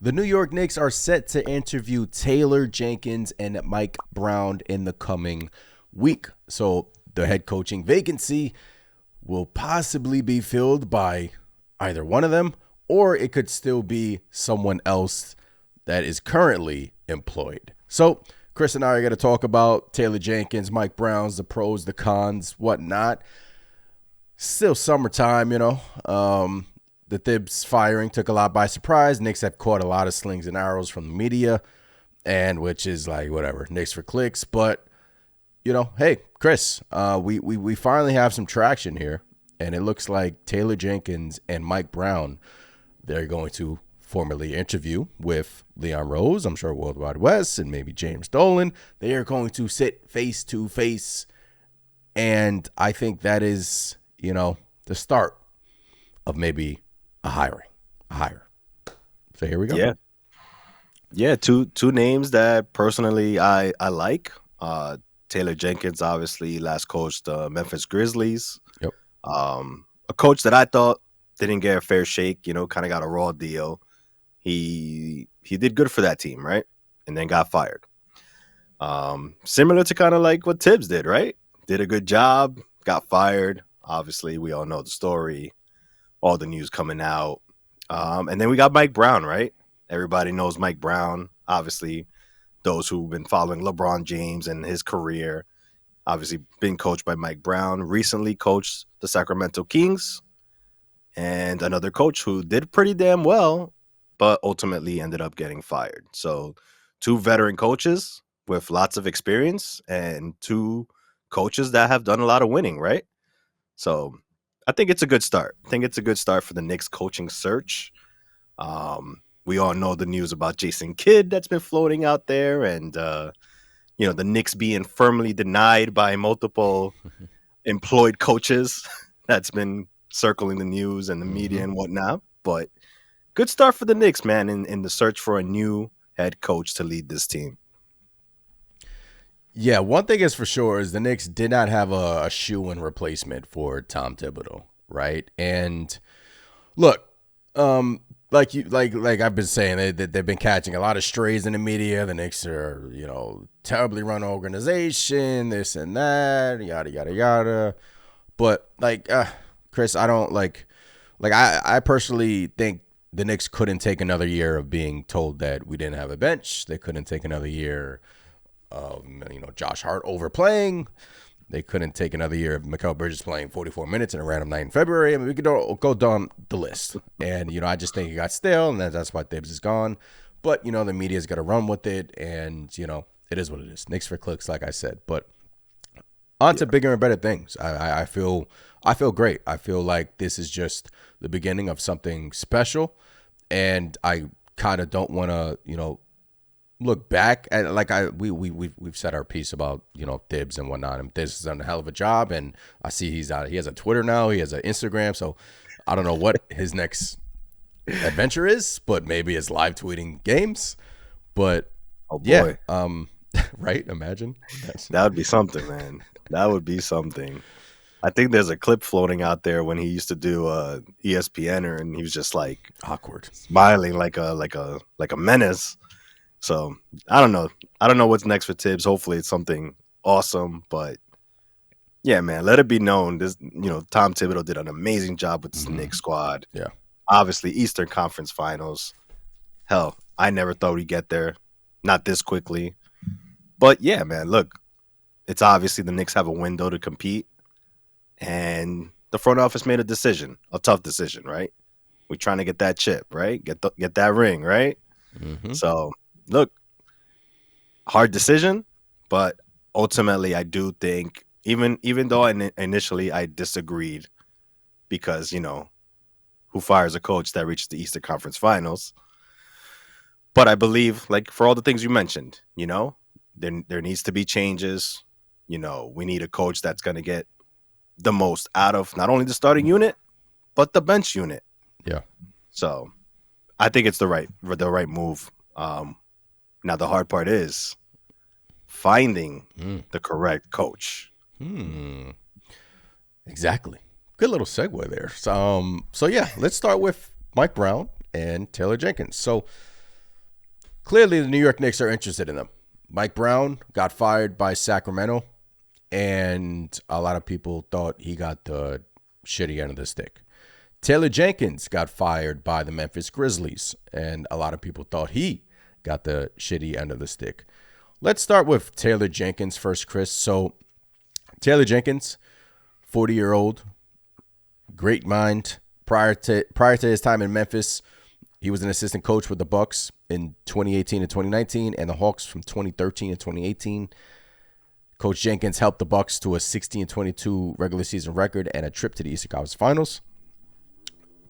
The New York Knicks are set to interview Taylor Jenkins and Mike Brown in the coming week. So the head coaching vacancy will possibly be filled by either one of them, or it could still be someone else that is currently employed. So Chris and I are going to talk about Taylor Jenkins, Mike Brown's, the pros, the cons, whatnot. Still summertime, The Thibs firing took a lot by surprise. Knicks have caught a lot of slings and arrows from the media, and which is like whatever, Knicks for clicks. But hey, Chris, we finally have some traction here, and it looks like Taylor Jenkins and Mike Brown, they're going to formally interview with Leon Rose, I'm sure World Wide Wes, and maybe James Dolan. They are going to sit face to face, and I think that is, the start of maybe a hire. So here we go. Yeah. Two names that personally I like. Taylor Jenkins, obviously, last coached the Memphis Grizzlies. Yep. A coach that I thought didn't get a fair shake. Kind of got a raw deal. He did good for that team, right? And then got fired. Similar to kind of like what Tibbs did, right? Did a good job, got fired. Obviously, we all know the story. All the news coming out. And then we got Mike Brown, right? Everybody knows Mike Brown. Obviously, those who've been following LeBron James and his career, obviously being coached by Mike Brown, recently coached the Sacramento Kings, and another coach who did pretty damn well, but ultimately ended up getting fired. So two veteran coaches with lots of experience and two coaches that have done a lot of winning, right? So I think it's a good start. I think it's a good start for the Knicks coaching search. We all know the news about Jason Kidd that's been floating out there, and the Knicks being firmly denied by multiple employed coaches. That's been circling the news and the media and whatnot. But good start for the Knicks, man, in the search for a new head coach to lead this team. Yeah, one thing is for sure is the Knicks did not have a shoe-in replacement for Tom Thibodeau, right? And look, like I've been saying, they've been catching a lot of strays in the media. The Knicks are, terribly run organization, this and that, yada yada yada. But Chris, I don't I personally think the Knicks couldn't take another year of being told that we didn't have a bench. They couldn't take another year of Josh Hart overplaying. They couldn't take another year of Mikal Bridges playing 44 minutes in a random night in February. I mean, we could go down the list. And, I just think it got stale, and that's why Thibs is gone. But, the media's got to run with it, and, it is what it is. Knicks for clicks, like I said. But on to bigger and better things. I feel great. I feel like this is just the beginning of something special, and I kind of don't want to, look back at we've said our piece about Thibs and whatnot, and Thibs has done a hell of a job, and I see he has a Twitter now, he has an Instagram, so I don't know what his next adventure is, but maybe it's live tweeting games. But oh boy, right? Imagine that would be something, man. That would be something. I think there's a clip floating out there when he used to do ESPN, and he was just like awkward, smiling like a menace. So I don't know. I don't know what's next for Tibbs. Hopefully it's something awesome. But yeah, man, let it be known. This, Tom Thibodeau did an amazing job with this Knicks squad. Yeah. Obviously, Eastern Conference Finals. Hell, I never thought we'd get there. Not this quickly. But yeah, man, look, it's obviously the Knicks have a window to compete. And the front office made a decision, a tough decision, right? We're trying to get that chip, right? Get that ring, right? Mm-hmm. So look, hard decision, but ultimately I do think even though initially I disagreed because, who fires a coach that reaches the Eastern Conference Finals? But I believe, like, for all the things you mentioned, there needs to be changes. We need a coach that's going to get the most out of not only the starting unit, but the bench unit. Yeah. So I think it's the right move. Now, the hard part is finding the correct coach. Exactly. Good little segue there. So yeah, let's start with Mike Brown and Taylor Jenkins. So clearly the New York Knicks are interested in them. Mike Brown got fired by Sacramento, and a lot of people thought he got the shitty end of the stick. Taylor Jenkins got fired by the Memphis Grizzlies, and a lot of people thought he got the shitty end of the stick. Let's start with Taylor Jenkins first, Chris. So, Taylor Jenkins, 40-year-old, great mind. Prior to his time in Memphis, he was an assistant coach with the Bucks in 2018 and 2019, and the Hawks from 2013 and 2018. Coach Jenkins helped the Bucks to a 60-22 regular season record and a trip to the Eastern Conference Finals.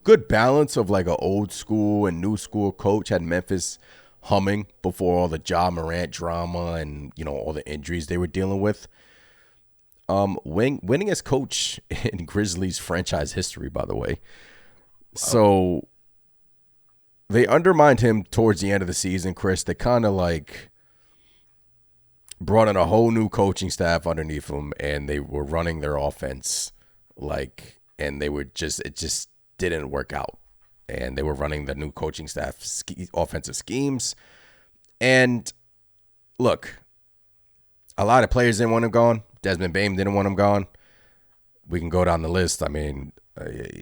Good balance of like an old school and new school coach. Had Memphis humming before all the Ja Morant drama and, you know, all the injuries they were dealing with. Winningest coach in Grizzlies franchise history, by the way. Wow. So they undermined him towards the end of the season, Chris. They kind of like brought in a whole new coaching staff underneath him, and they were running their offense like, and they were just, it just didn't work out. And they were running the new coaching staff offensive schemes. And look, a lot of players didn't want him gone. Desmond Bane didn't want him gone. We can go down the list. I mean,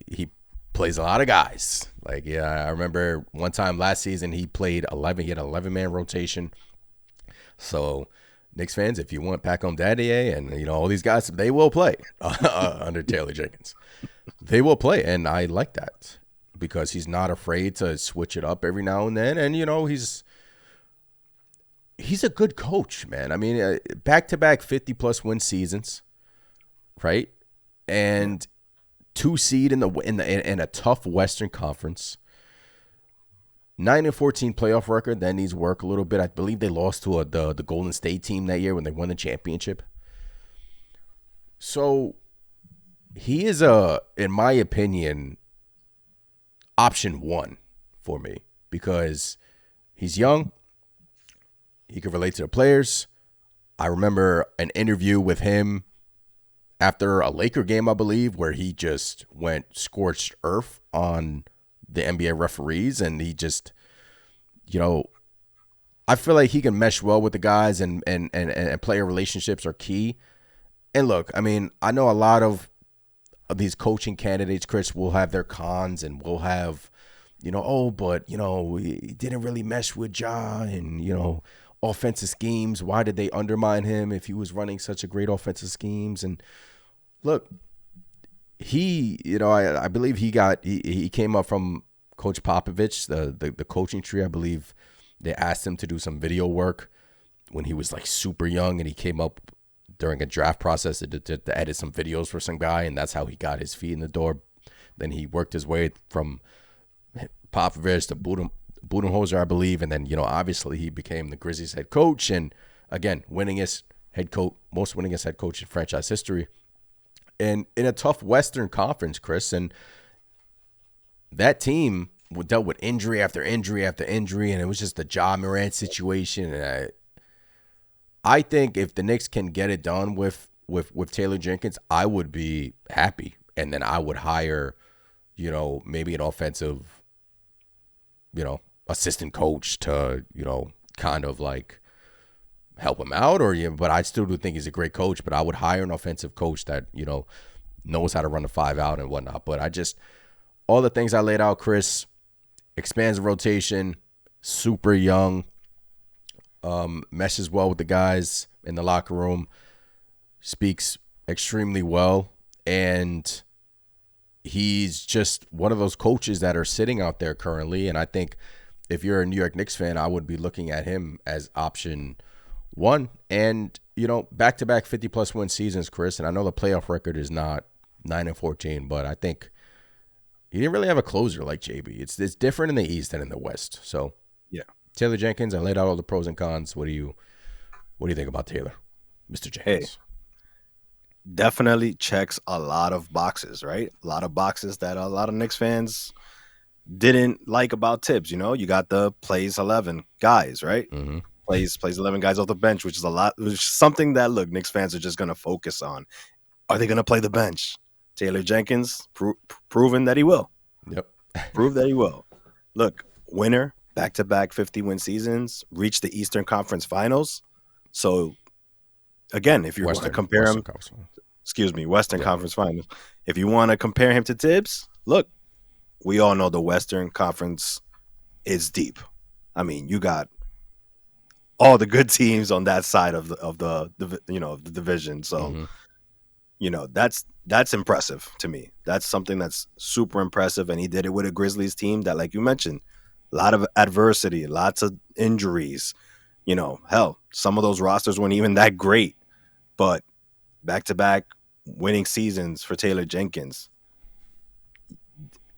he plays a lot of guys. Like, yeah, I remember one time last season he played 11. He had an 11-man rotation. So, Knicks fans, if you want Pacom Daddier and, you know, all these guys, they will play under Taylor Jenkins. They will play, and I like that because he's not afraid to switch it up every now and then. And, you know, he's a good coach, man. I mean, back-to-back 50-plus win seasons, right? And 2 seed in a tough Western Conference. 9-14 playoff record. That needs work a little bit. I believe they lost to the Golden State team that year when they won the championship. So he is in my opinion, option one for me because he's young. He can relate to the players. I remember an interview with him after a Laker game, I believe, where he just went scorched earth on the NBA referees, and he just, you know, I feel like he can mesh well with the guys, and player relationships are key. And look, I mean, I know a lot of these coaching candidates, Chris, will have their cons and will have, you know, oh, but, you know, he didn't really mesh with Ja and, you know, offensive schemes. Why did they undermine him if he was running such a great offensive schemes? And look, he, you know, I believe he came up from Coach Popovich, the coaching tree. I believe they asked him to do some video work when he was like super young, and he came up during a draft process to edit some videos for some guy, and that's how he got his feet in the door. Then he worked his way from Popovich to Budenholzer, I believe, and then, you know, obviously he became the Grizzlies head coach, and again, most winningest head coach in franchise history, and in a tough Western Conference, Chris, and that team dealt with injury after injury after injury, and it was just the Ja Morant situation, and I think if the Knicks can get it done with Taylor Jenkins, I would be happy, and then I would hire, you know, maybe an offensive, you know, assistant coach to, you know, kind of like help him out, or, you know, but I still do think he's a great coach, but I would hire an offensive coach that, you know, knows how to run the 5 out and whatnot. But I just, all the things I laid out, Chris, expands the rotation, super young, meshes well with the guys in the locker room, speaks extremely well, and he's just one of those coaches that are sitting out there currently. And I think if you're a New York Knicks fan, I would be looking at him as option one. And, you know, back-to-back 50-plus win seasons, Chris, and I know the playoff record is not 9-14, but I think he didn't really have a closer like JB. It's different in the East than in the West. So, yeah. Taylor Jenkins, I laid out all the pros and cons. What do you think about Taylor, Mr. Jenkins? Hey, definitely checks a lot of boxes, right? A lot of boxes that a lot of Knicks fans didn't like about Tibbs. You know, you got the plays 11 guys, right? Mm-hmm. Plays 11 guys off the bench, which is something that, look, Knicks fans are just going to focus on. Are they going to play the bench? Taylor Jenkins proven that he will. Yep. Prove that he will. Look, winner, back-to-back 50-win seasons, reached the Eastern Conference Finals. So again, if you want to compare Western him, Conference. Western Yeah. Conference Finals. If you want to compare him to Tibbs, look, we all know the Western Conference is deep. I mean, you got all the good teams on that side of the division. So Mm-hmm. That's impressive to me. That's something that's super impressive, and he did it with a Grizzlies team that, like you mentioned, a lot of adversity, lots of injuries. Hell, some of those rosters weren't even that great, but back to back winning seasons for Taylor Jenkins.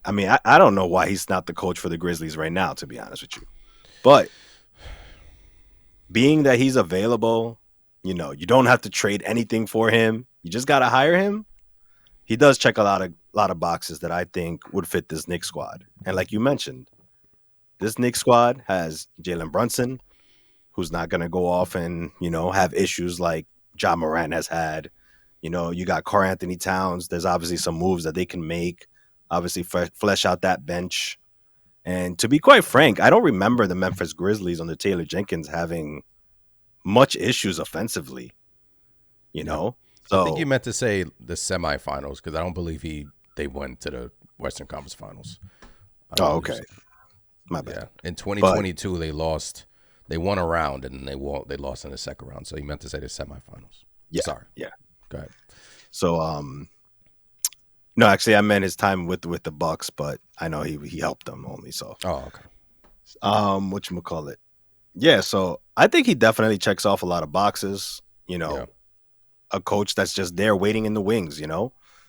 I mean, I don't know why he's not the coach for the Grizzlies right now, to be honest with you. But being that he's available, you don't have to trade anything for him. You just got to hire him. He does check a lot of boxes that I think would fit this Knicks squad. And like you mentioned, this Knicks squad has Jalen Brunson, who's not going to go off and, have issues like Ja Morant has had. You got Karl Anthony Towns. There's obviously some moves that they can make, obviously flesh out that bench. And to be quite frank, I don't remember the Memphis Grizzlies under Taylor Jenkins having much issues offensively, you Yeah. know? I think you So, meant to say the semifinals because I don't believe they went to the Western Conference Finals. I don't believe okay. so. My bad. Yeah. In But 2022, they lost. They won a round and then they lost in the second round. So you meant to say the semifinals. yeah, Sorry. yeah. Go ahead. So, no, actually, I meant his time with the Bucks, but I know he helped them only. So, Oh, okay. whatchamacallit? Yeah, so I think he definitely checks off a lot of boxes. Yeah. A coach that's just there waiting in the wings.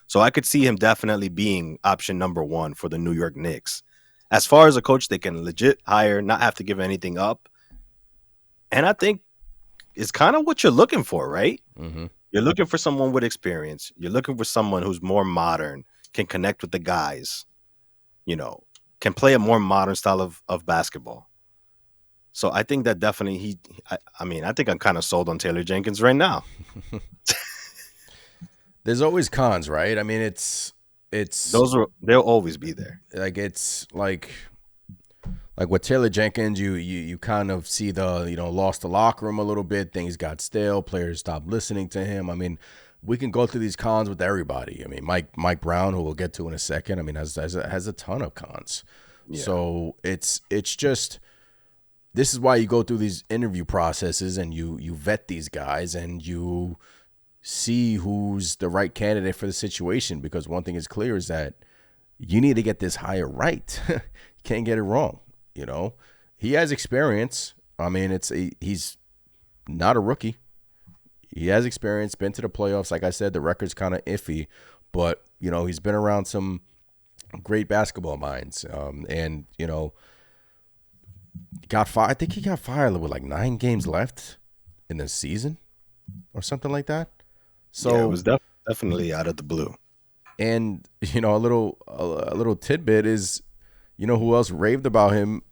So I could see him definitely being option number one for the New York Knicks. As far as a coach they can legit hire, not have to give anything up, and I think it's kind of what you're looking for, right? Mm-hmm. You're looking for someone with experience. You're looking for someone who's more modern, can connect with the guys, you know, can play a more modern style of basketball. So I think that definitely I think I'm kind of sold on Taylor Jenkins right now. There's always cons, right? I mean, it's They'll always be there. it's like with Taylor Jenkins, you kind of see the lost the locker room a little bit. Things got stale. Players stopped listening to him. I mean, we can go through these cons with everybody. I mean, Mike Brown, who we'll get to in a second. I mean, has a ton of cons. Yeah. So it's just this is why you go through these interview processes and you vet these guys and you see who's the right candidate for the situation, because one thing is clear is that you need to get this hire right. You can't get it wrong. He has experience. I mean, he's not a rookie. He has experience, been to the playoffs. Like I said, the record's kind of iffy, but he's been around some great basketball minds. And got fired. I think he got fired with like 9 games left in the season or something like that. So Yeah, it was definitely out of the blue. and a little tidbit is, who else raved about him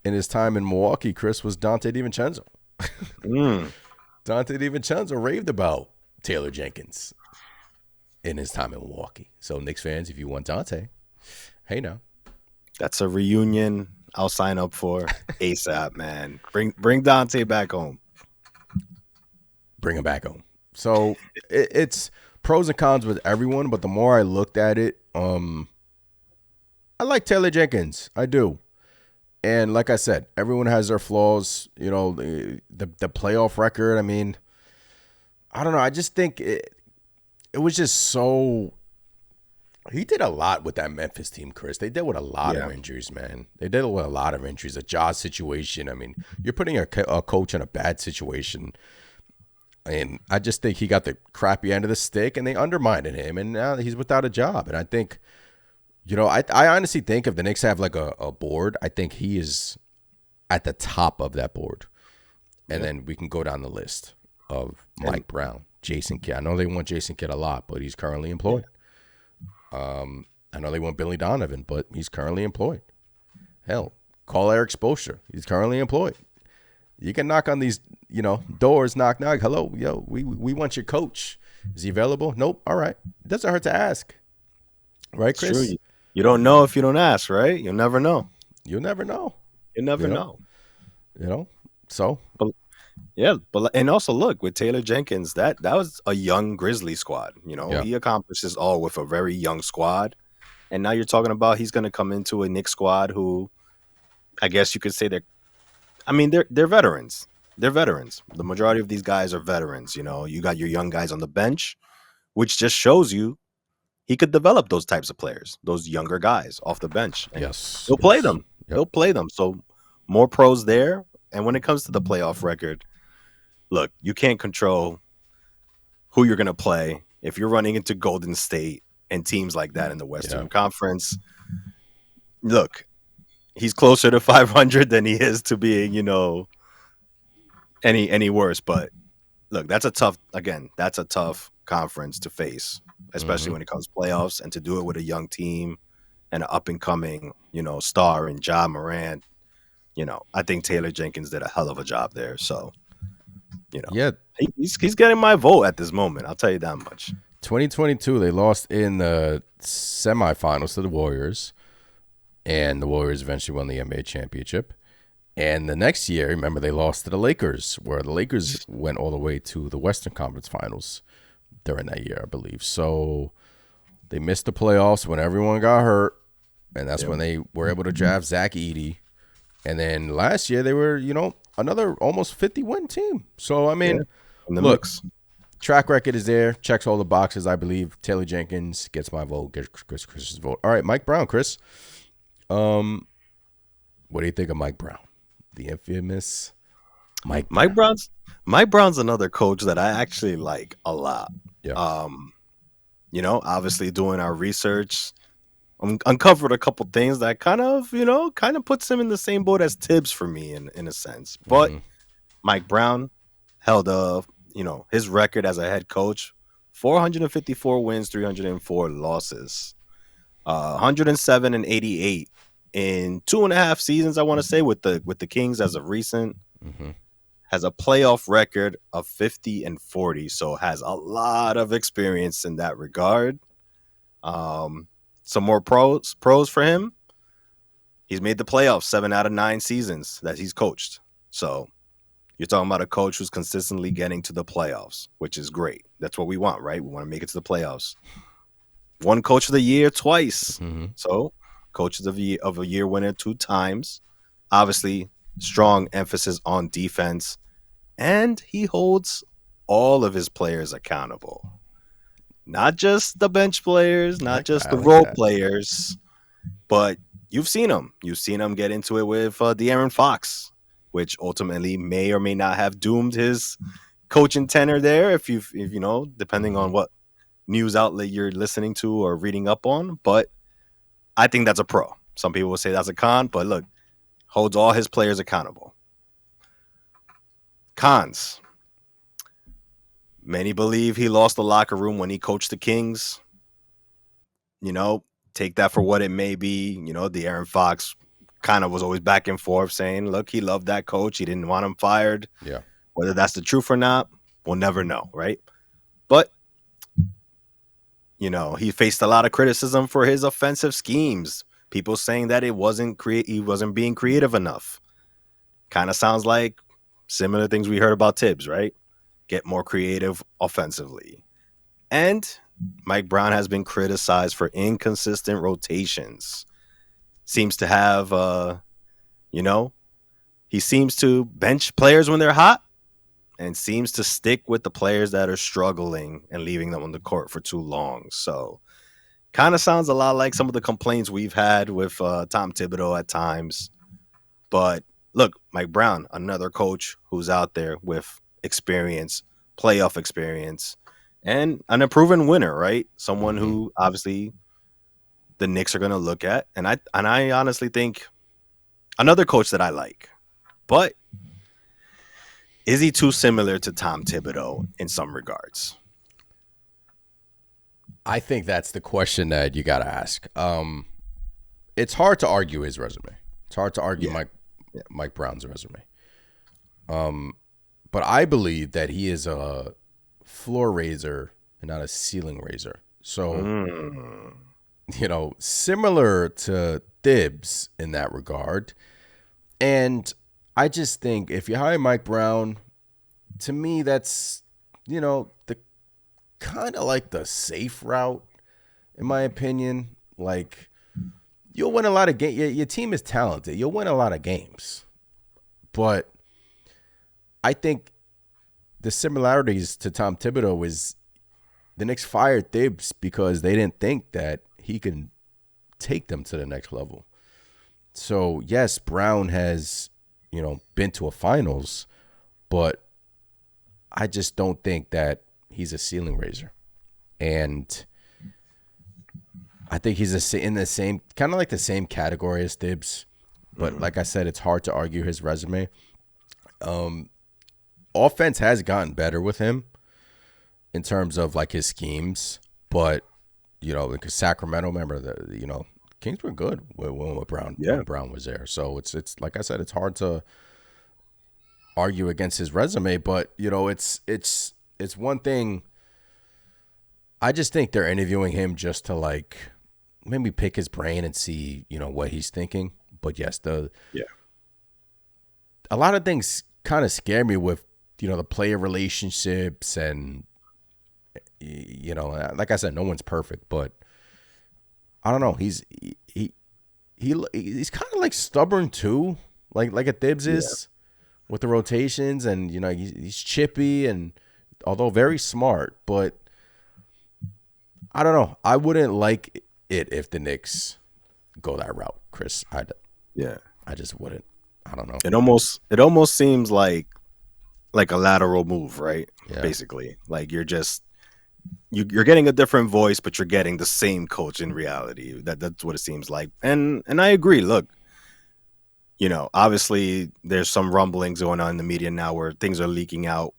in his time in Milwaukee, Chris, was Dante DiVincenzo. Mm, Dante DiVincenzo raved about Taylor Jenkins in his time in Milwaukee. So Knicks fans, if you want Dante, hey now. that's a reunion I'll sign up for ASAP, man. Bring Dante back home. Bring him back home. So it's pros and cons with everyone, but the more I looked at it, I like Taylor Jenkins. I do. And like I said, everyone has their flaws. The playoff record. I mean, I don't know. I just think it was just so. He did a lot with that Memphis team, Chris. They dealt with a lot of injuries, man. They dealt with a lot of injuries. A jaw situation. I mean, you're putting a coach in a bad situation. And I just think he got the crappy end of the stick, and they undermined him, and now he's without a job. And I think, I honestly think if the Knicks have like a board, I think he is at the top of that board. And then we can go down the list of Mike Brown, Jason Kidd. I know they want Jason Kidd a lot, but he's currently employed. I know they want Billy Donovan, but he's currently employed. Hell, call Eric Spoelstra. He's currently employed. You can knock on these, doors, knock. Hello, we want your coach. Is he available? Nope. All right. It doesn't hurt to ask. Right, Chris? True. You don't know if you don't ask, right? You'll never know. You'll never know. You never You know, know. you know. So But yeah, but and also look with Taylor Jenkins, that was a young Grizzly squad. yeah, He accomplished this all with a very young squad, and now you're talking about he's going to come into a Knicks squad who I guess you could say they're. I mean, they're veterans. They're veterans. The majority of these guys are veterans. You got your young guys on the bench, which just shows you he could develop those types of players, those younger guys off the bench, and yes, he'll play yes, them. yep, He'll play them. So more pros there. And when it comes to the playoff record, look, you can't control who you're going to play if you're running into Golden State and teams like that in the yeah, Western Conference. Look, he's closer to 500 than he is to being, any worse. But look, that's a tough conference to face, especially hmm when it comes to playoffs, and to do it with a young team and an up and coming, star in Ja Morant. I think Taylor Jenkins did a hell of a job there. So, you know, yeah. he's getting my vote at this moment. I'll tell you that much. 2022, they lost in the semifinals to the Warriors, and the Warriors eventually won the NBA championship. And the next year, remember, they lost to the Lakers, where the Lakers went all the way to the Western Conference Finals during that year, I believe. So they missed the playoffs when everyone got hurt, and that's Yep. when they were able to draft Zach Edey. And then last year, they were, another almost 50-win team. So, I Yeah, mean, in the look, mix. track record is there, checks all the boxes, I believe. Taylor Jenkins gets my vote, gets Chris's vote. All right, Mike Brown, Chris. What do you think of Mike Brown? The infamous Mike Mike Brown. Brown's Mike Brown's another coach that I actually like a lot. Yeah. Obviously doing our research, uncovered a couple things that kind of puts him in the same boat as Tibbs for me in a sense. But Mm-hmm. Mike Brown held his record as a head coach, 454 wins, 304 losses, 107 and 88 in 2.5 seasons. I want to say with the Kings as of recent. Mm-hmm. Has a playoff record of 50 and 40, so has a lot of experience in that regard. Some more pros for him. He's made the playoffs 7 out of 9 seasons that he's coached. So you're talking about a coach who's consistently getting to the playoffs, which is great. That's what we want, right? We want to make it to the playoffs. Won Coach of the Year twice. Mm-hmm. So Coach of a Year winner 2 times. Obviously, strong emphasis on defense. And he holds all of his players accountable. Not just the bench players, I not like that. just I the like role that. players, but you've seen him. You've seen him get into it with De'Aaron Fox, which ultimately may or may not have doomed his coaching tenure there. If depending Mm-hmm. on what news outlet you're listening to or reading up on. But I think that's a pro. Some people will say that's a con, but look, holds all his players accountable. Cons. Many believe he lost the locker room when he coached the Kings. Take that for what it may be. De'Aaron Fox kind of was always back and forth saying, look, he loved that coach. He didn't want him fired. Yeah. Whether that's the truth or not, we'll never know, right? But, he faced a lot of criticism for his offensive schemes. People saying that he wasn't being creative enough. Kind of sounds like similar things we heard about Tibbs, right? Get more creative offensively. And Mike Brown has been criticized for inconsistent rotations. Seems to have, he seems to bench players when they're hot and seems to stick with the players that are struggling and leaving them on the court for too long. So kind of sounds a lot like some of the complaints we've had with Tom Thibodeau at times. But look, Mike Brown, another coach who's out there with experience, playoff experience, and an unproven winner, right? Someone Mm-hmm. who obviously the Knicks are going to look at, and I honestly think another coach that I like, but is he too similar to Tom Thibodeau in some regards? I think that's the question that you got to ask. It's hard to argue his resume. It's hard to argue Yeah. Mike Brown's resume. But I believe that he is a floor raiser and not a ceiling raiser. So, similar to Thibs in that regard, And I just think if you hire Mike Brown, to me, that's, the kind of like the safe route, in my opinion. Like, you'll win a lot of games. Your team is talented. You'll win a lot of games. But I think the similarities to Tom Thibodeau is the Knicks fired Thibs because they didn't think that he can take them to the next level. So, yes, Brown has, been to a finals, but I just don't think that he's a ceiling raiser. And I think he's in the same, kind of like the same category as Thibs. But like I said, it's hard to argue his resume. Offense has gotten better with him in terms of like his schemes, but because Sacramento, remember the Kings were good when Brown was there. So it's like I said, it's hard to argue against his resume, but it's one thing. I just think they're interviewing him just to like maybe pick his brain and see what he's thinking. But yes, a lot of things kind of scare me with the player relationships and like I said, no one's perfect, but I don't know. He's kind of like stubborn too, like a Thibs is with the rotations, and he's chippy and although very smart, but I don't know. I wouldn't like it if the Knicks go that route, Chris. I just wouldn't. I don't know. It almost seems like a lateral move, right? Yeah. Basically, like you're getting a different voice, but you're getting the same coach in reality. That's what it seems like. And I agree. Look, obviously there's some rumblings going on in the media now where things are leaking out.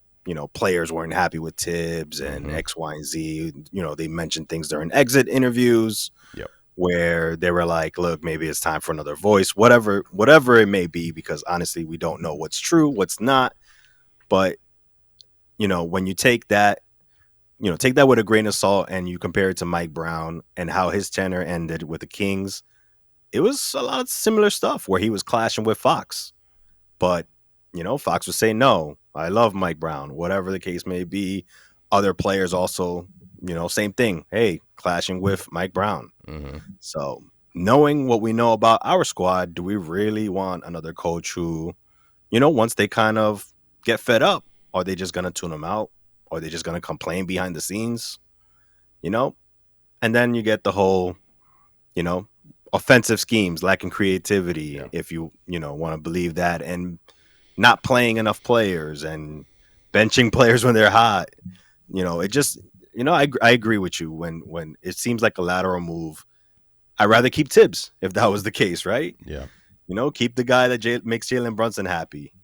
Players weren't happy with Tibbs and X, Y, and Z. They mentioned things during exit interviews where they were like, look, maybe it's time for another voice, whatever it may be, because honestly, we don't know what's true, what's not. But, when you take that with a grain of salt and you compare it to Mike Brown and how his tenure ended with the Kings, it was a lot of similar stuff where he was clashing with Fox. But, Fox would say, no, I love Mike Brown, whatever the case may be. Other players also, same thing. Hey, clashing with Mike Brown. So knowing what we know about our squad, do we really want another coach who, once they kind of get fed up, are they just going to tune them out? Or are they just going to complain behind the scenes? And then you get the whole, offensive schemes, lacking creativity, if you, want to believe that, and not playing enough players and benching players when they're hot. It just, I agree with you when it seems like a lateral move. I'd rather keep Tibbs if that was the case, right? Yeah. Keep the guy that makes Jalen Brunson happy,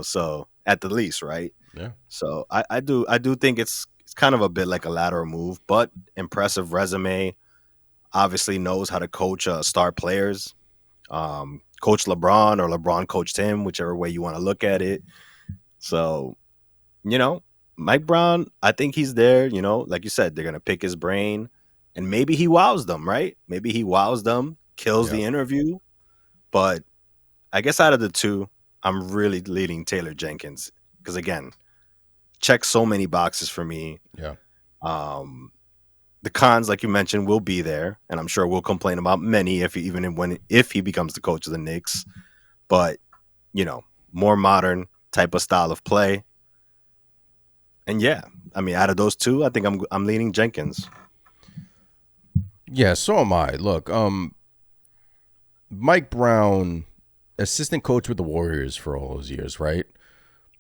so at the least, right? Yeah. So I do think it's kind of a bit like a lateral move, but impressive resume. Obviously knows how to coach star players. Coach LeBron or LeBron coached him, whichever way you want to look at it. So, Mike Brown, I think he's there. Like you said, they're going to pick his brain and maybe he wows them, right? Maybe he wows them, kills the interview. But I guess out of the two, I'm really leading Taylor Jenkins because, again, checks so many boxes for me. Yeah. The cons, like you mentioned, will be there, and I'm sure we'll complain about many if he becomes the coach of the Knicks. But more modern type of style of play, and out of those two, I think I'm leaning Jenkins. Yeah, so am I. Look, Mike Brown, assistant coach with the Warriors for all those years, right?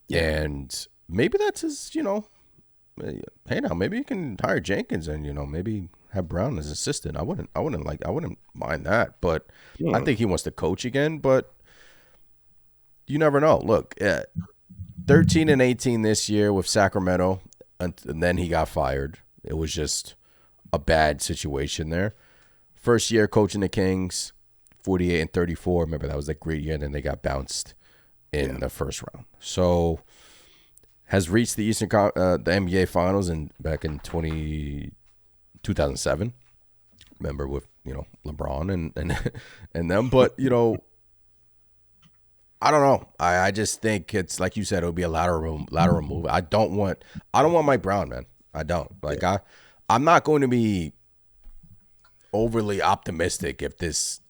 Yeah. And maybe that's his, hey, now maybe you can hire Jenkins and maybe have Brown as assistant. I wouldn't mind that, but I think he wants to coach again. But you never know. Look, 13-18 this year with Sacramento, and then he got fired. It was just a bad situation there. First year coaching the Kings, 48-34. Remember that was that great year, and then they got bounced in the first round. So. Has reached the the NBA Finals back in 2007. Remember with LeBron and and them, but I don't know. I just think it's like you said. It'll be a lateral move. I don't want Mike Brown, man. I don't like. Yeah. I'm not going to be overly optimistic if this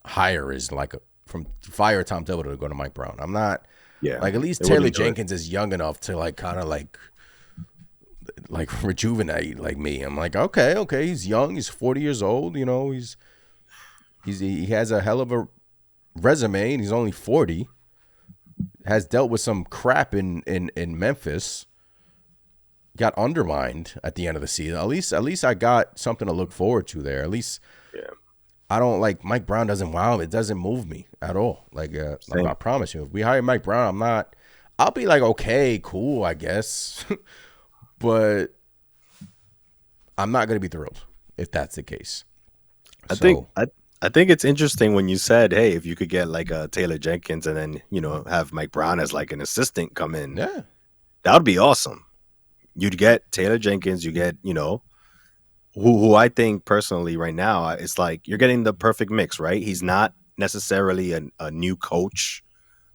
hire is like from fire Tom Thibodeau to go to Mike Brown. I'm not Yeah. like, at least It Taylor wouldn't do it. Jenkins is young enough to like kind of like rejuvenate like me. I'm like, okay, he's young, he's 40 years old, he has a hell of a resume and he's only 40. Has dealt with some crap in Memphis. Got undermined at the end of the season. At least I got something to look forward to there. At least Yeah. I don't like Mike Brown doesn't wow me. It doesn't move me at all. Like I Same. promise you, if we hire Mike Brown, I'll be like, okay, cool, I guess. But I'm not gonna be thrilled if that's the case. I think So I think it's interesting when you said, "Hey, if you could get like a Taylor Jenkins and then have Mike Brown as like an assistant come in, yeah, that would be awesome." You'd get Taylor Jenkins, you get who I think personally right now it's like you're getting the perfect mix, right? He's not necessarily a new coach,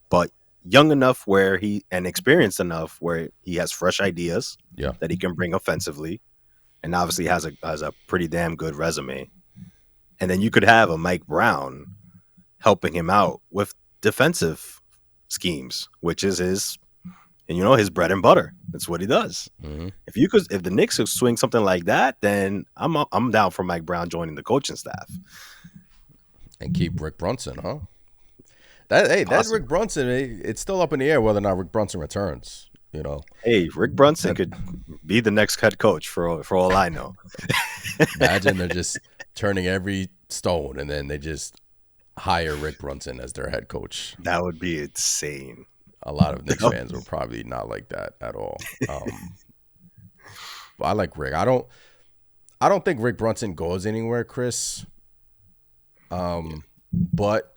but young enough where and experienced enough where he has fresh ideas yeah, that he can bring offensively, and obviously has a pretty damn good resume. And then you could have a Mike Brown helping him out with defensive schemes, which is his bread and butter. That's what he does. hmm If the Knicks could swing something like that, then I'm down for Mike Brown joining the coaching staff. and keep Rick Brunson, huh? That Rick Possible. Brunson, it's still up in the air whether or not Rick Brunson returns. Hey, Rick Brunson That could be the next head coach for all I know. imagine they're just turning every stone and then they just hire Rick Brunson as their head coach. That would be insane. A lot of Knicks fans will probably not like that at all. But I like Rick. I don't think Rick Brunson goes anywhere, Chris. But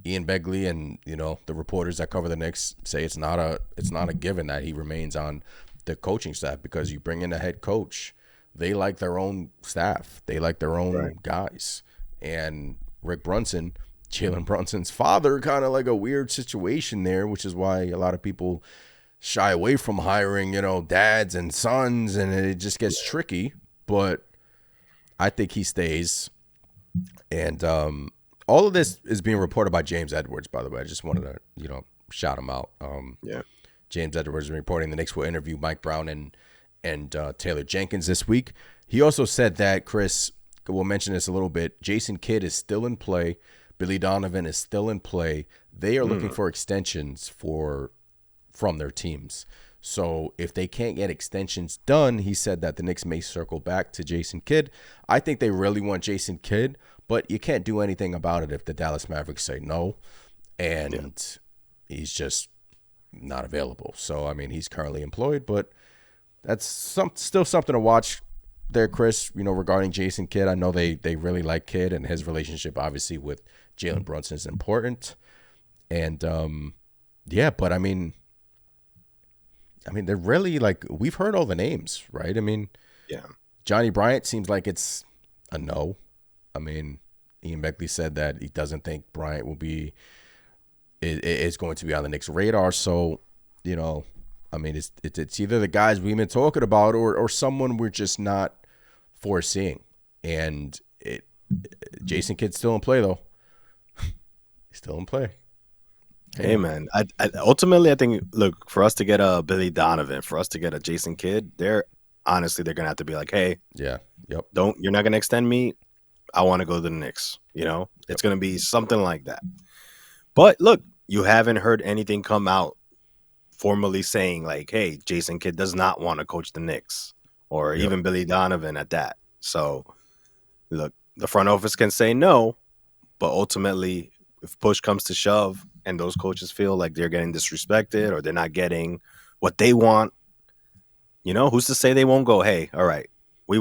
Ian Begley and the reporters that cover the Knicks say it's not a given that he remains on the coaching staff, because you bring in a head coach, they like their own staff, they like their own Right. guys, and Rick Brunson, Jalen Brunson's father, kind of like a weird situation there, which is why a lot of people shy away from hiring dads and sons, and it just gets tricky. But I think he stays. And all of this is being reported by James Edwards, by the way. I just wanted to, shout him out. Yeah. James Edwards is reporting the Knicks will interview Mike Brown and Taylor Jenkins this week. He also said that, Chris, we'll mention this a little bit, Jason Kidd is still in play. Billy Donovan is still in play. They are looking for extensions from their teams. So if they can't get extensions done, he said that the Knicks may circle back to Jason Kidd. I think they really want Jason Kidd, but you can't do anything about it if the Dallas Mavericks say no, and he's just not available. So, I mean, he's currently employed, but that's still something to watch there, Chris, regarding Jason Kidd. I know they really like Kidd, and his relationship, obviously, with Jalen Brunson is important. And, but I mean, they're really like, we've heard all the names, right? I mean, Yeah. Johnny Bryant seems like it's a no. I mean, Ian Begley said that he doesn't think Bryant is going to be on the Knicks' radar. So, I mean, it's either the guys we've been talking about or someone we're just not foreseeing. And Jason Kidd's still in play, though. He's still in play. Hey man, ultimately I think, look, for us to get a Billy Donovan, for us to get a Jason Kidd, they're gonna have to be like, hey, Yeah. Yep. you're not gonna extend me. I want to go to the Knicks. It's gonna be something like that. But look, you haven't heard anything come out formally saying like, hey, Jason Kidd does not want to coach the Knicks, or Yep. even Billy Donovan at that. So look, the front office can say no, but ultimately, if push comes to shove and those coaches feel like they're getting disrespected or they're not getting what they want, who's to say they won't go, hey, all right, we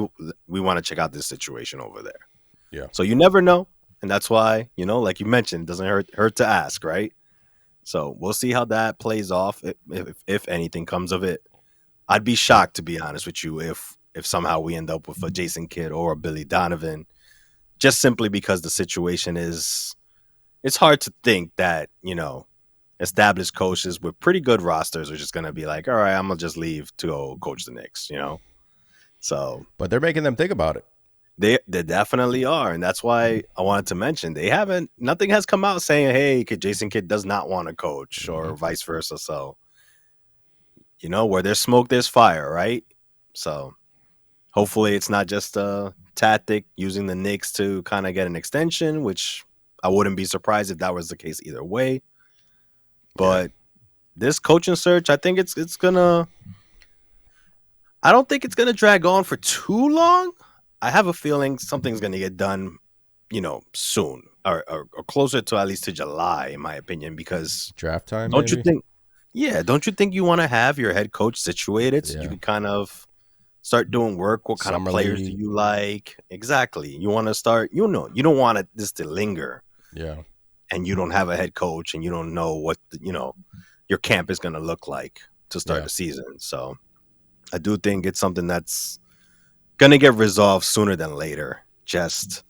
want to check out this situation over there. Yeah. So you never know. And that's why, like you mentioned, it doesn't hurt to ask, right? So we'll see how that plays off, if anything comes of it. I'd be shocked, to be honest with you, if somehow we end up with a Jason Kidd or a Billy Donovan, just simply because the situation is it's hard to think that, established coaches with pretty good rosters are just going to be like, all right, I'm going to just leave to go coach the Knicks. So But they're making them think about it. they definitely are. And that's why I wanted to mention nothing has come out saying, hey, Jason Kidd does not want to coach Mm-hmm. or vice versa. So, where there's smoke, there's fire, right? So hopefully it's not just a tactic using the Knicks to kind of get an extension, which I wouldn't be surprised if that was the case either way. Yeah. But this coaching search, I don't think it's gonna drag on for too long. I have a feeling something's gonna get done, soon or closer to at least to July, in my opinion, because Draft time, don't you maybe? think don't you think you want to have your head coach situated so you Yeah. can kind of start doing work? What kind of Summer players do league. you like? Exactly. You want to start, you don't want this to linger Yeah. and you don't have a head coach and you don't know what, your camp is going to look like to start Yeah. the season. So I do think it's something that's going to get resolved sooner than later. Just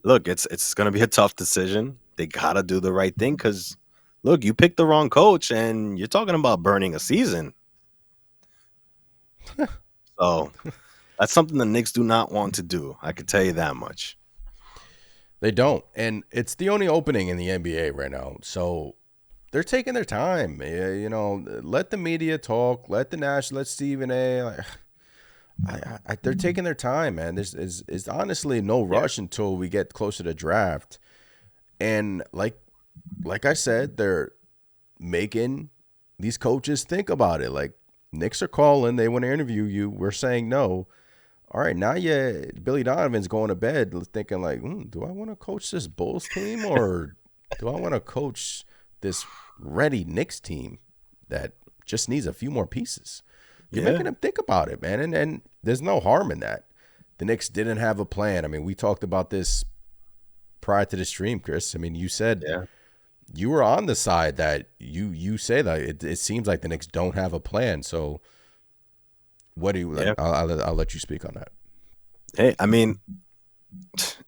look, it's going to be a tough decision. They got to do the right thing because look, you picked the wrong coach and you're talking about burning a season. So that's something the Knicks do not want to do. I can tell you that much. They don't. And it's the only opening in the NBA right now. So they're taking their time. Let the media talk. Let Stephen A. They're taking their time, man. There's is honestly no Yeah. rush until we get closer to draft. And like I said, they're making these coaches think about it. Like, Knicks are calling, they want to interview you. We're saying no. All right, now Billy Donovan's going to bed thinking like, do I want to coach this Bulls team or do I want to coach this ready Knicks team that just needs a few more pieces? You're Yeah. making them think about it, man, and there's no harm in that. The Knicks didn't have a plan. I mean, we talked about this prior to the stream, Chris. I mean, you said Yeah. you were on the side that you say that it seems like the Knicks don't have a plan. So what do you like? Yeah. I'll let you speak on that. Hey, I mean,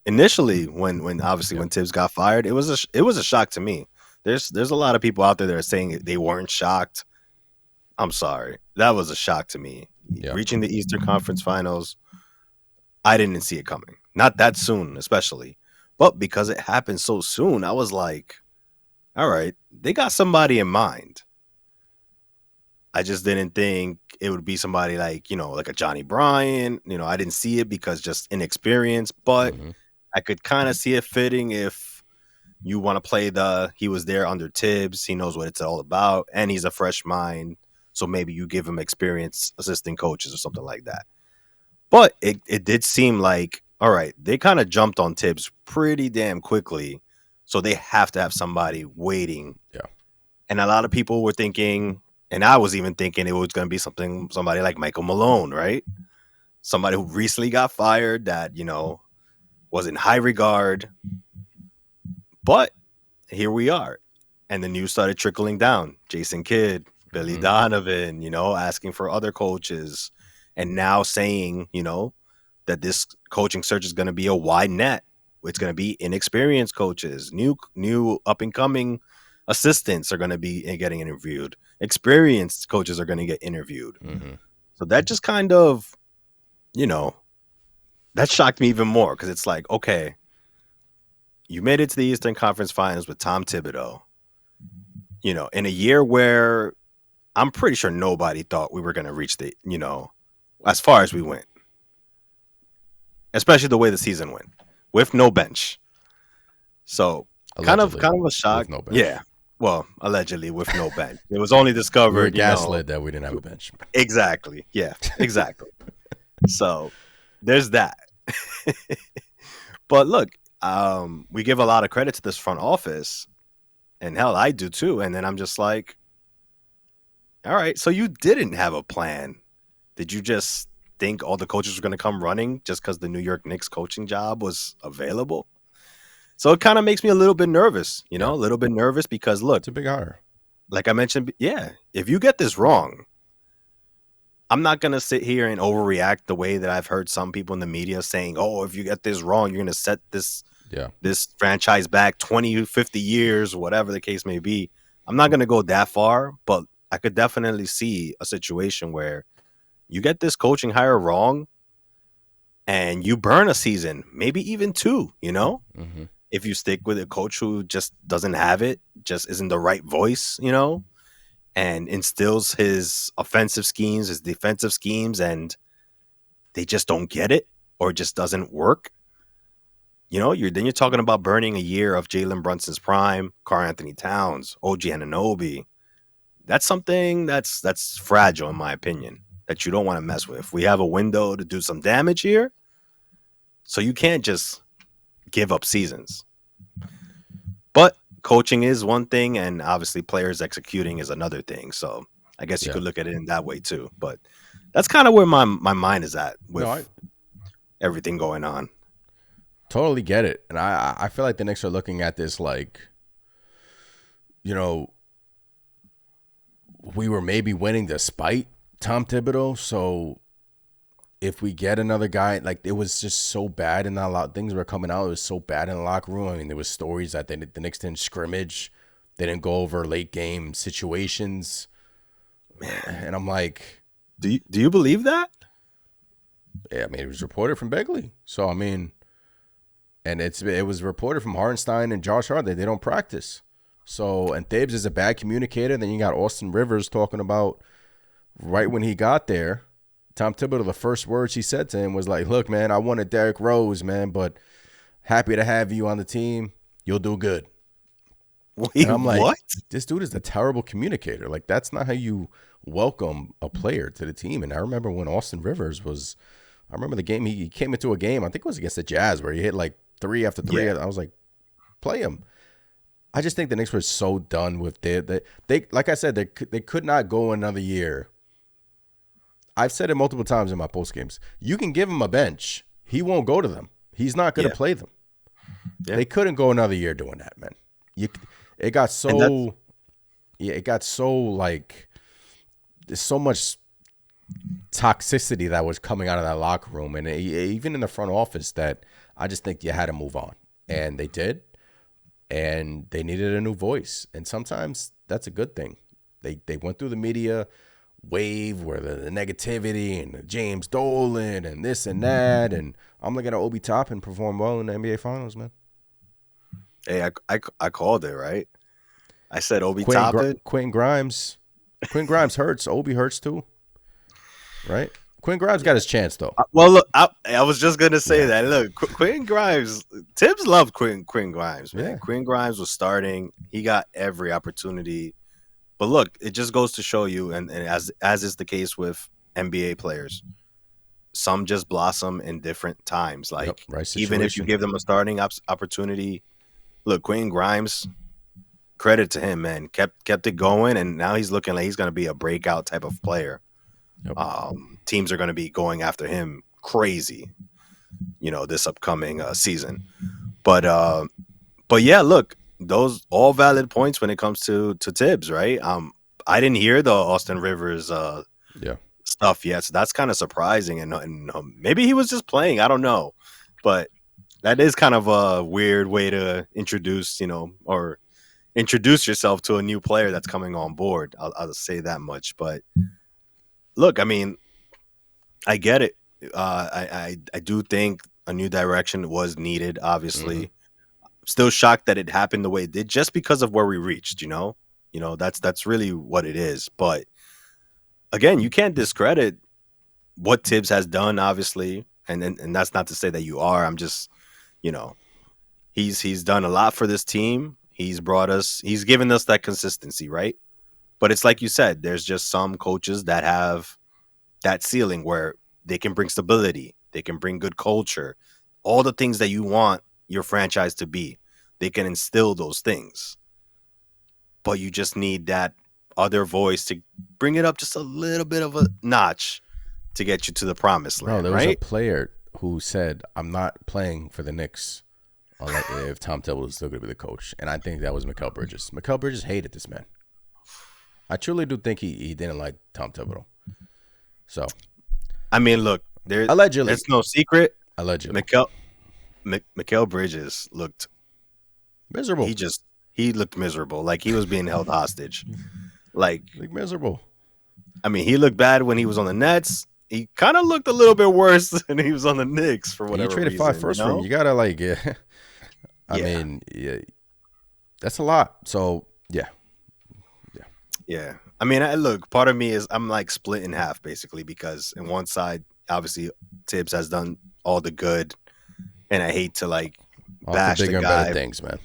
initially when obviously Yeah. when Tibbs got fired, it was a shock to me. There's a lot of people out there that are saying they weren't shocked. I'm sorry, that was a shock to me. Yeah. Reaching the Eastern Conference Finals, I didn't see it coming. Not that soon, especially, but because it happened so soon, I was like, all right, they got somebody in mind. I just didn't think it would be somebody like, like a Johnny Bryan. I didn't see it because just inexperience, but Mm-hmm. I could kind of see it fitting if you want to play he was there under Tibbs. He knows what it's all about, and he's a fresh mind. So maybe you give him experience assistant coaches or something like that. But it did seem like, all right, they kind of jumped on Tibbs pretty damn quickly. So they have to have somebody waiting. Yeah. And a lot of people were thinking, and I was even thinking it was going to be somebody like Michael Malone, right? Somebody who recently got fired that, was in high regard. But here we are. And the news started trickling down. Jason Kidd, Billy Mm-hmm. Donovan, asking for other coaches. And now saying, that this coaching search is going to be a wide net. It's going to be inexperienced coaches, new up and coming assistants are going to be getting interviewed. Experienced coaches are going to get interviewed. Mm-hmm. So that just kind of, that shocked me even more because it's like, okay, you made it to the Eastern Conference Finals with Tom Thibodeau, in a year where I'm pretty sure nobody thought we were going to reach as far as we went, especially the way the season went with no bench. So Allegedly, kind of a shock. with no bench. Yeah. Well, allegedly with no bench. It was only We were discovered, gaslit that we didn't have a bench. exactly. Yeah, exactly. So there's that. But look, we give a lot of credit to this front office, and hell, I do too. And then I'm just like, all right, so you didn't have a plan. Did you just think all the coaches were going to come running just because the New York Knicks coaching job was available? So it kind of makes me a little bit nervous, Yeah. a little bit nervous because look, It's a big hire. like I mentioned, yeah, if you get this wrong, I'm not going to sit here and overreact the way that I've heard some people in the media saying, oh, if you get this wrong, you're going to set this Yeah. this franchise back 20, 50 years, whatever the case may be. I'm not going to go that far, but I could definitely see a situation where you get this coaching hire wrong and you burn a season, maybe even two, Mm-hmm. if you stick with a coach who just doesn't have it, just isn't the right voice, and instills his offensive schemes, his defensive schemes, and they just don't get it or it just doesn't work. You're talking about burning a year of Jalen Brunson's prime, Karl Anthony Towns, OG Anunoby. That's something that's fragile, in my opinion, that you don't want to mess with. We have a window to do some damage here, so you can't just give up seasons. But coaching is one thing, and obviously players executing is another thing. So I guess you Yeah. could look at it in that way too. But that's kind of where my mind is at with No, I everything going on. totally get it. And I feel like the Knicks are looking at this like, we were maybe winning despite Tom Thibodeau. So if we get another guy, like it was just so bad in that lot, things were coming out. It was so bad in the locker room. I mean, there was stories that the Knicks didn't scrimmage. They didn't go over late game situations. And I'm like, Do you believe that? yeah, I mean, it was reported from Begley. So, I mean, and it was reported from Hartenstein and Josh Hart that they don't practice. So, and Thibs is a bad communicator. Then you got Austin Rivers talking about right when he got there, Tom Thibodeau, the first words he said to him was like, look, man, I wanted Derrick Rose, man, but happy to have you on the team. You'll do good. Wait, And I'm like, what? this dude is a terrible communicator. Like, that's not how you welcome a player to the team. And I remember when Austin Rivers I remember the game, he came into a game, I think it was against the Jazz, where he hit like 3 after 3. Yeah. I was like, play him. I just think the Knicks were so done with they like I said, they could not go another year. I've said it multiple times in my post games. You can give him a bench. He won't go to them. He's not going to play them. Yeah. They couldn't go another year doing that, man. It got so like there's so much toxicity that was coming out of that locker room and even in the front office that I just think you had to move on. And they did. And they needed a new voice. And sometimes that's a good thing. They went through the media wave where the negativity and the James Dolan and this and that. And I'm looking at Obi Toppin perform well in the NBA Finals, man. Hey, I called it, right? I said Obi Toppin. Quentin Grimes hurts. Obi hurts too, right? Quentin Grimes got his chance, though. Well, look, I was just going to say that. Look, Quentin Grimes, Tibbs loved Quentin Grimes, man. Yeah. Quentin Grimes was starting. He got every opportunity. But look, it just goes to show you, and as is the case with NBA players, some just blossom in different times. Like, even if you give them a starting opportunity, look, Quentin Grimes, credit to him, man. Kept it going, and now he's looking like he's going to be a breakout type of player. Yep. Teams are going to be going after him crazy, this upcoming season. But yeah, look, those all valid points when it comes to Tibbs, right? I didn't hear the Austin Rivers stuff yet, so that's kind of surprising. And maybe he was just playing. I don't know, but that is kind of a weird way to introduce yourself to a new player that's coming on board. I'll say that much, but. Look, I mean, I get it. I do think a new direction was needed, obviously. Mm-hmm. Still shocked that it happened the way it did just because of where we reached, that's really what it is. But again, you can't discredit what Tibbs has done, obviously. And that's not to say that you are. I'm just, he's done a lot for this team. He's given us that consistency, right? But it's like you said, there's just some coaches that have that ceiling where they can bring stability, they can bring good culture, all the things that you want your franchise to be. They can instill those things. But you just need that other voice to bring it up just a little bit of a notch to get you to the promised land. No, there was a player who said, I'm not playing for the Knicks if Tom Thibodeau is still going to be the coach. And I think that was Mikal Bridges. Mikal Bridges hated this man. I truly do think he didn't like Tom Thibodeau. So, I mean, look, allegedly, there's no secret. Allegedly, Mikal Bridges looked Miserable. he looked miserable. Like he was being held hostage. Like, Miserable. I mean, he looked bad when he was on the Nets. He kind of looked a little bit worse when he was on the Knicks for And you whatever traded 5 reason. first for him. You gotta like, I Yeah. mean, yeah, that's a lot. So Yeah. I mean, look, part of me is I'm like split in half basically because in one side, obviously, Tibbs has done all the good, and I hate to like off to bash the bigger and better guy. things, man.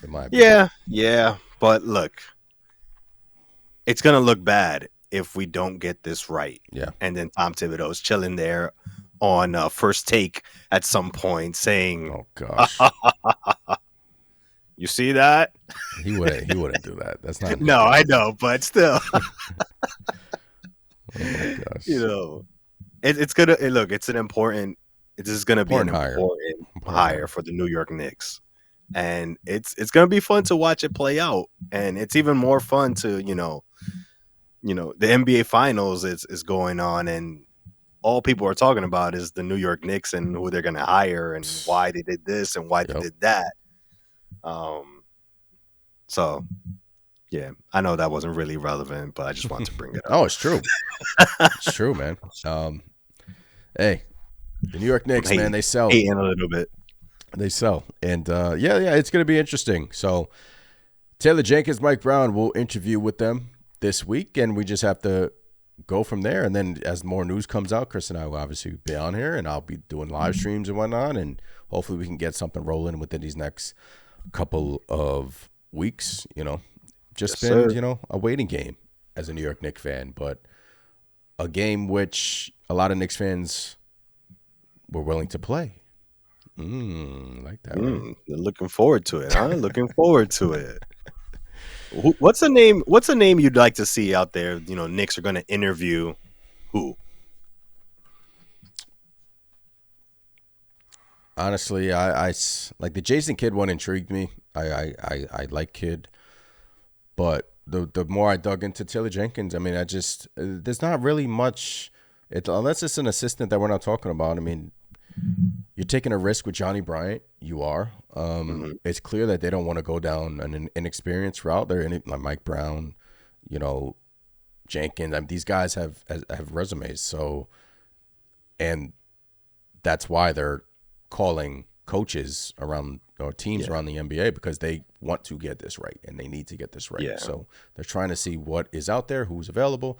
In my opinion. Yeah. But look, it's gonna look bad if we don't get this right. Yeah. And then Tom Thibodeau's chilling there on First Take at some point saying, Oh gosh. "You see that?" He wouldn't do that. That's not. No, I know, but still, Oh my gosh. It's gonna look. It's an important. This is gonna be an Important hire for the New York Knicks, and it's gonna be fun to watch it play out. And it's even more fun to the NBA Finals is going on, and all people are talking about is the New York Knicks and who they're gonna hire and why they did this and why they did that. So yeah, I know that wasn't really relevant, but I just wanted to bring it up. Oh, it's true. It's true, man. Hey, the New York Knicks, man, they sell. Hating a little bit. They sell. And yeah, it's going to be interesting. So Taylor Jenkins, Mike Brown will interview with them this week, and we just have to go from there. And then as more news comes out, Chris and I will obviously be on here, and I'll be doing live streams and whatnot, and hopefully we can get something rolling within these next couple of weeks. Just Yes, been, sir. a waiting game as a New York Knicks fan, but a game which a lot of Knicks fans were willing to play. Like that, right? Looking forward to it, huh? Looking forward to it. What's a name? What's a name you'd like to see out there? Knicks are going to interview who? Honestly, I like the Jason Kidd one intrigued me. I like Kidd, but the more I dug into Taylor Jenkins, I mean, there's not really much. Unless it's an assistant that we're not talking about. I mean, you're taking a risk with Johnny Bryant. You are. It's clear that they don't want to go down an inexperienced route. They're in it, like Mike Brown, Jenkins. I mean, these guys have resumes. So, and that's why they're calling coaches around or teams around the NBA because they want to get this right and they need to get this right. Yeah. So they're trying to see what is out there, who's available,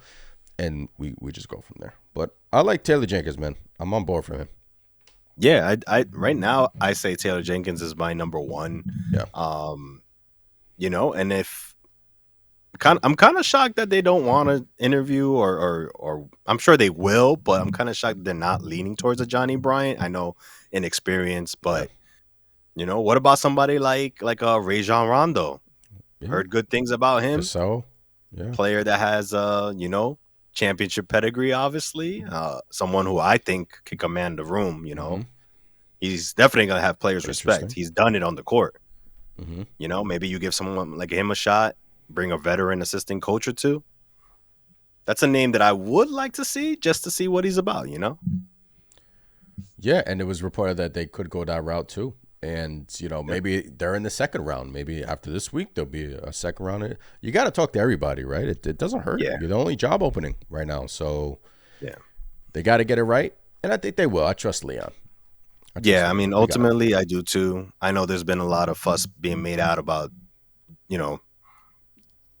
and we just go from there. But I like Taylor Jenkins, man. I'm on board for him. Yeah, I right now I say Taylor Jenkins is my number one. Yeah. And if I'm kind of shocked that they don't want to interview or I'm sure they will, but I'm kind of shocked they're not leaning towards a Johnny Bryant. I know inexperience, but what about somebody like Rajon Rondo? Yeah. Heard good things about him. So, yeah. Player that has championship pedigree, obviously. Someone who I think can command the room. He's definitely gonna have players' respect. He's done it on the court. Maybe you give someone like him a shot, bring a veteran assistant coach or two. That's a name that I would like to see just to see what he's about. Yeah, and it was reported that they could go that route too. And, maybe they're in the second round. Maybe after this week, there'll be a second round. You got to talk to everybody, right? It doesn't hurt. Yeah. You're the only job opening right now. So, yeah, they got to get it right. And I think they will. I trust Leon. I mean, ultimately, I do too. I know there's been a lot of fuss being made out about,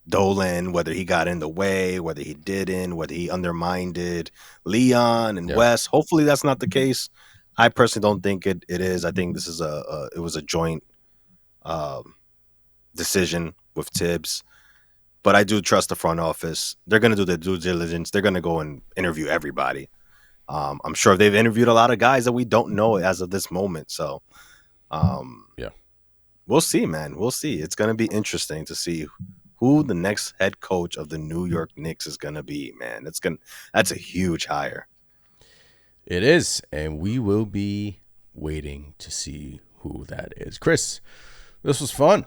Dolan, whether he got in the way, whether he didn't, whether he undermined Leon and Wes. Hopefully that's not the case. I personally don't think it is. I think this is it was a joint decision with Tibbs. But I do trust the front office. They're going to do their due diligence. They're going to go and interview everybody. I'm sure they've interviewed a lot of guys that we don't know as of this moment. So, we'll see, man. We'll see. It's going to be interesting to see who the next head coach of the New York Knicks is going to be, man. That's a huge hire. It is, and we will be waiting to see who that is. Chris, this was fun.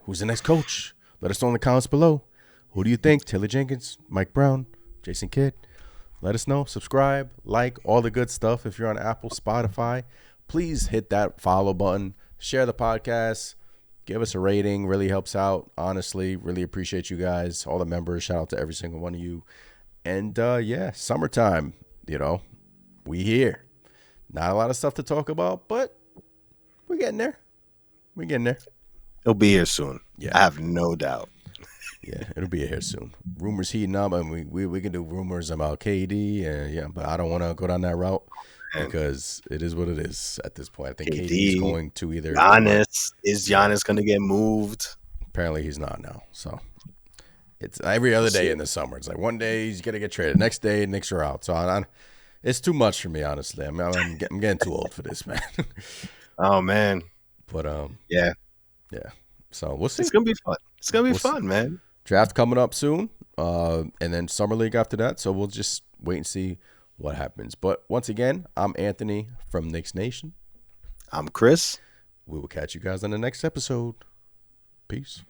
Who's the next coach? Let us know in the comments below. Who do you think? Taylor Jenkins, Mike Brown, Jason Kidd? let us know. Subscribe, like, all the good stuff. If you're on Apple, Spotify, please hit that follow button. Share the podcast. Give us a rating. Really helps out. Honestly, really appreciate you guys. All the members. Shout out to every single one of you. And, yeah, summertime. We here. Not a lot of stuff to talk about, but we're getting there. It'll be here soon. Yeah. I have no doubt. Yeah, it'll be here soon. Rumors heating up, and we can do rumors about KD, and but I don't want to go down that route because it is what it is at this point. I think KD is going to either Giannis going to get moved? Apparently, he's not now. So it's every other day in the summer. It's like one day he's gonna get traded, next day Knicks are out. So it's too much for me, honestly. I'm getting too old for this, man. Oh man, but yeah. So we'll see. It's gonna be fun. It's gonna be fun, man. Draft coming up soon, and then Summer League after that. So we'll just wait and see what happens. But once again, I'm Anthony from Knicks Nation. I'm Chris. We will catch you guys on the next episode. Peace.